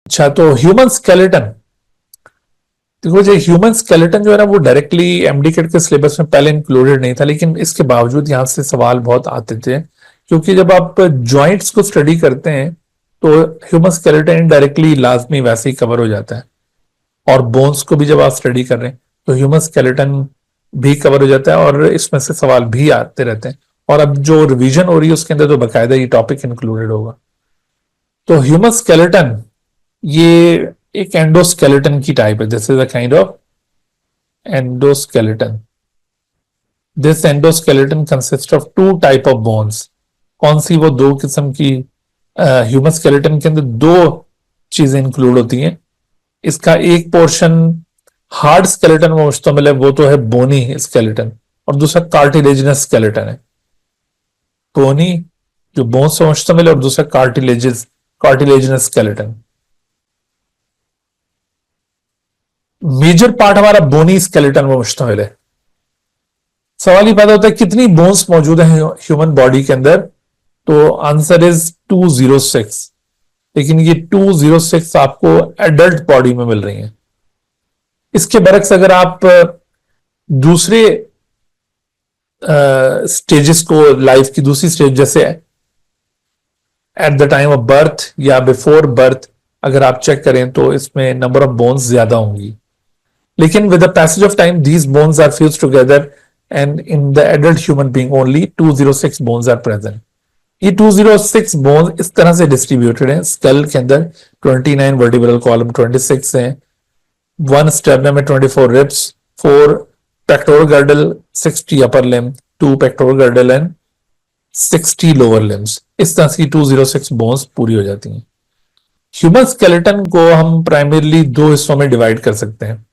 अच्छा, तो human skeleton, देखो जो ह्यूमन स्केलेटन जो है ना वो डायरेक्टली एमडीकेट के सिलेबस में पहले इंक्लूडेड नहीं था, लेकिन इसके बावजूद यहाँ से सवाल बहुत आते थे, क्योंकि जब आप जॉइंट्स को स्टडी करते हैं तो ह्यूमन स्केलेटन डायरेक्टली लाजमी वैसे ही कवर हो जाता है, और बोन्स को भी जब आप स्टडी कर रहे हैं तो ह्यूमन स्केलेटन भी कवर हो जाता है, और इसमें से सवाल भी आते रहते हैं। और अब जो रिवीजन हो रही है उसके अंदर तो बाकायदा ये टॉपिक इंक्लूडेड होगा। तो ह्यूमन स्केलेटन ये एक एंडोस्केलेटन की टाइप है। This is a kind of endoskeleton. This endoskeleton consist of two type of bones. कौन सी? वो दो किस्म की ह्यूमन स्केलेटन के अंदर दो चीजें इंक्लूड होती हैं। इसका एक पोर्शन हार्ड स्केलेटन में मुश्तमिल है, वो तो है बोनी स्केलेटन, और दूसरा कार्टिलेजिनस स्केलेटन है। बोनी जो बोन्स से मुश्तमिल है, और दूसरा कार्टिलेजिनस स्केलेटन। मेजर पार्ट हमारा बोनी स्केलेटन में मुश्तमिल है। सवाल ही पैदा होता है कितनी बोन्स मौजूद है ह्यूमन बॉडी के अंदर, तो आंसर इज 206। लेकिन ये 206 आपको एडल्ट बॉडी में मिल रही है। इसके बरक्स अगर आप दूसरे स्टेजेस को, लाइफ की दूसरी स्टेज जैसे at the time of birth या बिफोर बर्थ अगर आप चेक करें तो इसमें नंबर ऑफ बोन्स ज्यादा होंगी। लेकिन with the passage of time these bones are fuse together, and in the adult human being only 206 bones are present. ये 206 बोन्स इस तरह से डिस्ट्रीब्यूटेड हैं। स्कल के अंदर 29 वर्टिब्रल कॉलम, 26 हैं वन स्टेरनम में, 24 ribs, 4 pectoral girdle, 60 upper limb, 2 pectoral girdle and 60 lower limbs. इस तरह की 206 बोन्स पूरी हो जाती हैं। ह्यूमन स्केलेटन को हम प्राइमरीली दो हिस्सों में डिवाइड कर सकते हैं।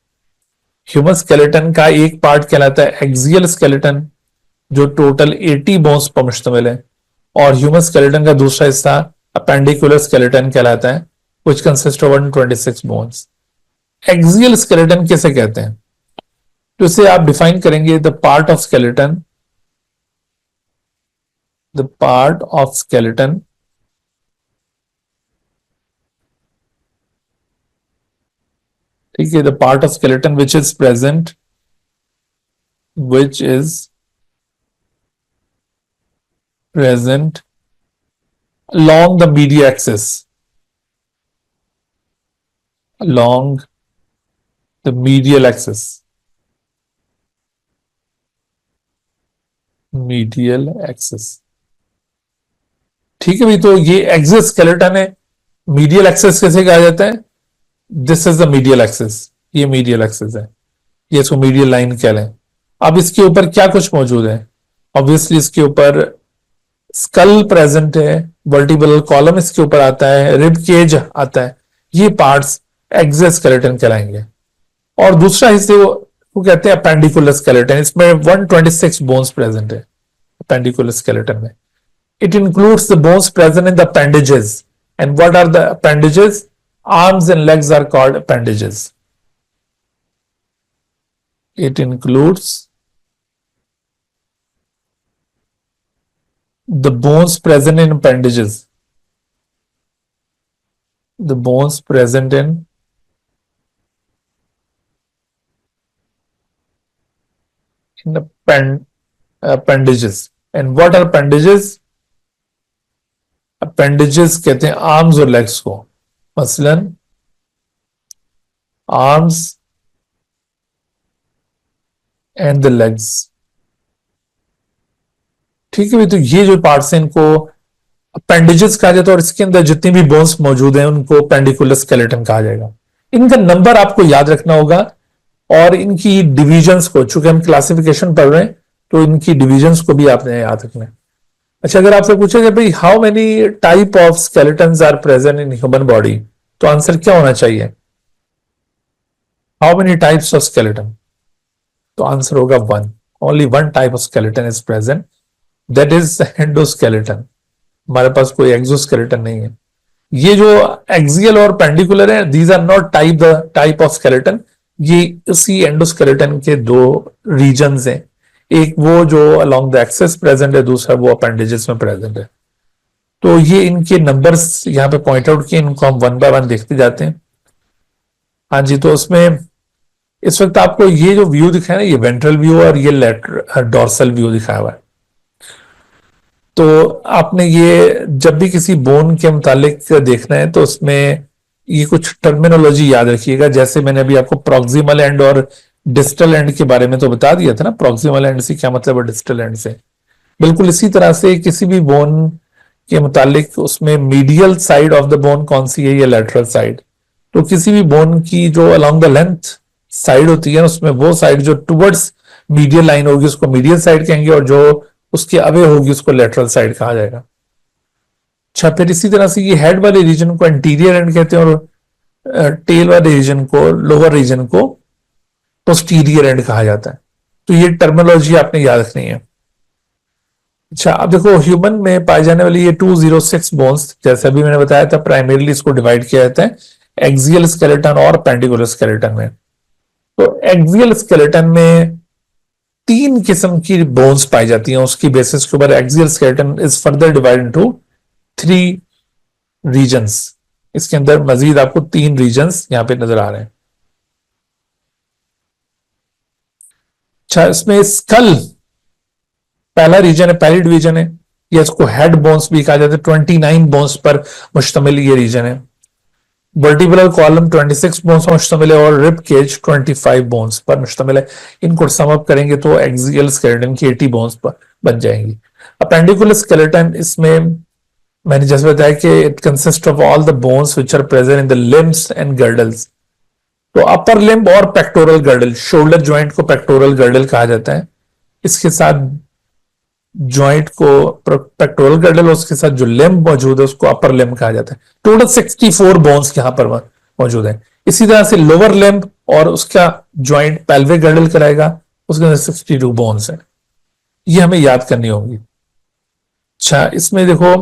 ह्यूमन स्केलेटन का एक पार्ट कहलाता है एक्सियल स्केलेटन, जो टोटल 80 बोन्स पर मुश्तमिल है, और ह्यूमन स्केलेटन का दूसरा हिस्सा अपेंडिकुलर स्केलेटन कहलाता है, which consist of 126 bones. Axial skeleton किसे कहते हैं? तो इसे आप डिफाइन करेंगे, the part of skeleton, the part of skeleton ठीक है, the part of skeleton which is present, which is present along the medial axis, along the medial axis, medial axis। ठीक है भाई, तो ये एक्सिस स्केलेटन है। Medial axis कैसे कहा जाता है? This is the medial axis, ये मीडियल एक्सेस है, ये इसको मीडियल लाइन कह लें। अब इसके ऊपर क्या कुछ मौजूद है? ऑब्वियसली इसके ऊपर स्कल प्रेजेंट है, वर्टिब्रल कॉलम इसके ऊपर आता है, रिब केज आता है। ये पार्ट्स एक्सिस स्केलेटन कहलाएंगे। और दूसरा हिस्से वो कहते हैं अपेंडिकुलर स्केलेटन। इसमें 126 बोन्स प्रेजेंट है अपेंडिकुलर स्केलेटन में। It includes the bones present in the appendages. And what are the appendages? Arms and legs are called appendages. It includes the bones present in appendages. The bones present in appendages. And what are appendages? Appendages कहते हैं arms और legs को, मसलन arms and the legs. ठीक है भाई, तो ये जो पार्ट्स हैं इनको अपेंडेजेस कहा जाता है, और इसके अंदर जितनी भी बोन्स मौजूद हैं उनको अपेंडिकुलर स्केलेटन कहा जाएगा। इनका नंबर आपको याद रखना होगा, और इनकी डिविजन्स को, चूंकि हम क्लासिफिकेशन पढ़ रहे हैं तो इनकी डिविजन्स को भी आपने याद रखना है। अच्छा, अगर आपसे पूछे भाई how many type of skeletons are present in human body, तो आंसर क्या होना चाहिए? How many types of skeleton? तो आंसर होगा one. Only one type of skeleton is present, that is endoskeleton. हमारे पास कोई एक्सोस्केलेटन नहीं है। ये जो एक्सियल और पेंडिकुलर है, these are not type of skeleton. ये इसी एंडोस्केलेटन के दो रीजन्स हैं, एक वो जो अलोंग द एक्सेस प्रेजेंट है, दूसरा वो अपेंडेजेस में प्रेजेंट है। तो ये इनके नंबर्स यहाँ पे पॉइंट आउट किए, इनको हम वन बाय वन देखते जाते हैं। हाँ जी, तो उसमें इस वक्त आपको ये जो व्यू दिखा है ना, ये वेंट्रल व्यू और ये लेटरल डोर्सल व्यू दिखाया हुआ है। तो आपने ये जब भी किसी बोन के मुतालिक देखना है तो उसमें ये कुछ टर्मिनोलॉजी याद रखिएगा। जैसे मैंने अभी आपको प्रॉक्सिमल एंड और डिस्टल एंड के बारे में तो बता दिया था ना, प्रॉक्सिमल एंड से क्या मतलब है, डिस्टल एंड से। बिल्कुल इसी तरह से किसी भी बोन के मुतालिक उसमें medial side of the bone कौन सी है, या लेटरल साइड। तो किसी भी बोन की जो अलोंग द लेंथ साइड होती है उसमें वो साइड जो टुवर्ड्स मीडियल लाइन होगी उसको मीडियल साइड कहेंगे, और जो उसके अवे होगी उसको लेटरल साइड कहा जाएगा। अच्छा, फिर इसी तरह से ये हेड वाले रीजन को एंटीरियर एंड कहते हैं, और टेल वाले रीजन को, लोअर रीजन को पोस्टीरियर एंड कहा जाता है। तो ये टर्मिनोलॉजी आपने याद रखनी है। अच्छा, अब देखो ह्यूमन में पाए जाने वाली ये 206 बोन्स, जैसे अभी मैंने बताया था, प्राइमरीली इसको डिवाइड किया जाता है एक्सियल स्केलेटन और पेंडिकुलर स्केलेटन में। तो एक्सियल स्केलेटन में तीन किस्म की बोन्स पाई जाती हैं, उसकी बेसिस के ऊपर axial skeleton is further divide into 3 regions. इसके अंदर मजीद आपको 3 रीजन्स यहां पे नजर आ रहे हैं। अच्छा, इसमें स्कल पहला रीजन है, पहली डिवीजन है, या इसको हेड बोन्स भी कहा जाता है। 29 बोन्स पर मुश्तमिल ये रीजन है। वर्टिब्रल कॉलम 26 बोन्स पर मुश्तमिल है, और रिब केज 25 बोन्स पर मुश्तमिल है। इनको समअप करेंगे तो एक्सियल स्केलेटन की 80 बोन्स पर बन जाएंगी। अपेंडिकुलर स्केलेटन, इसमें मैंने जैसे बताया कि it consist of all the bones which are present in the limbs and girdles. तो अपर लिम्ब और पेक्टोरल गर्डल, शोल्डर जॉइंट को पेक्टोरल गर्डल कहा जाता है। इसके साथ जॉइंट को पेक्टोरल गर्डल, उसके साथ जो लिम्ब मौजूद है उसको अपर लिम्ब कहा जाता है। टोटल 64 बोन्स यहां पर मौजूद है। इसी तरह से लोअर लिम्ब और उसका जॉइंट पेल्विक गर्डल कराएगा, उसके अंदर 62 बोन्स है। ये हमें याद करनी होगी। अच्छा, इसमें देखो